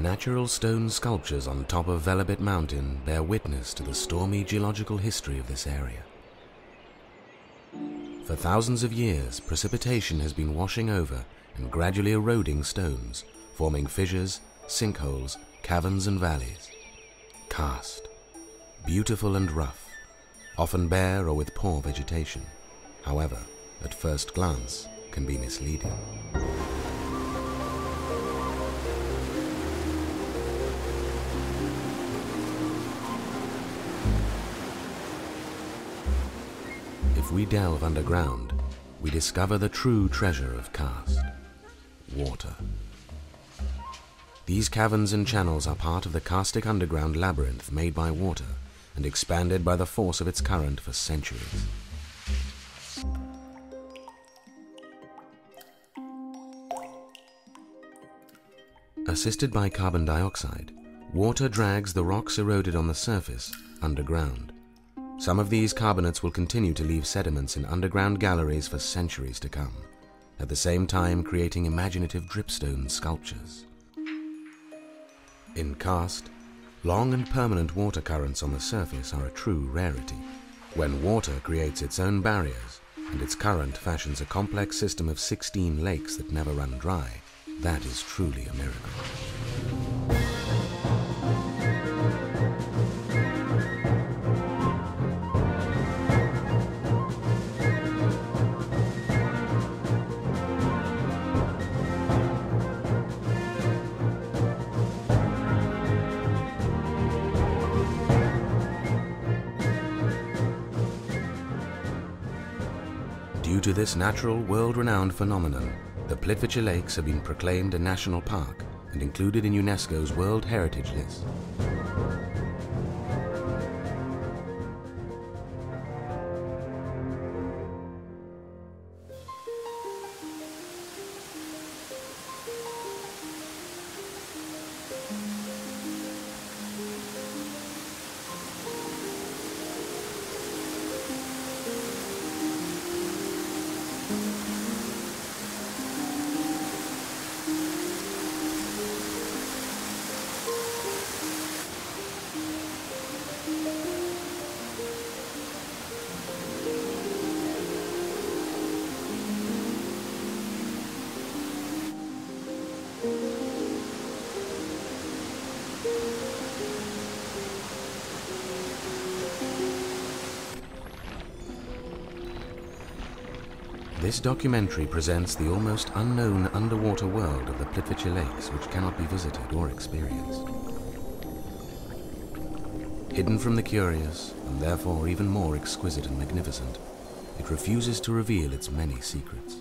natural stone sculptures on top of Velebit Mountain bear witness to the stormy geological history of this area. For thousands of years, precipitation has been washing over and gradually eroding stones, forming fissures, sinkholes, caverns and valleys. Karst. Beautiful and rough, often bare or with poor vegetation. However, at first glance, can be misleading. If we delve underground, we discover the true treasure of Karst: water. These caverns and channels are part of the karstic underground labyrinth made by water and expanded by the force of its current for centuries. Assisted by carbon dioxide, water drags the rocks eroded on the surface underground. Some of these carbonates will continue to leave sediments in underground galleries for centuries to come, at the same time creating imaginative dripstone sculptures. In Karst, long and permanent water currents on the surface are a true rarity. When water creates its own barriers and its current fashions a complex system of 16 lakes that never run dry, that is truly a miracle. Due to this natural, world-renowned phenomenon, the Plitivce Lakes have been proclaimed a national park and included in UNESCO's World Heritage List. This documentary presents the almost unknown underwater world of the Plitvice Lakes, which cannot be visited or experienced. Hidden from the curious, and therefore even more exquisite and magnificent, it refuses to reveal its many secrets.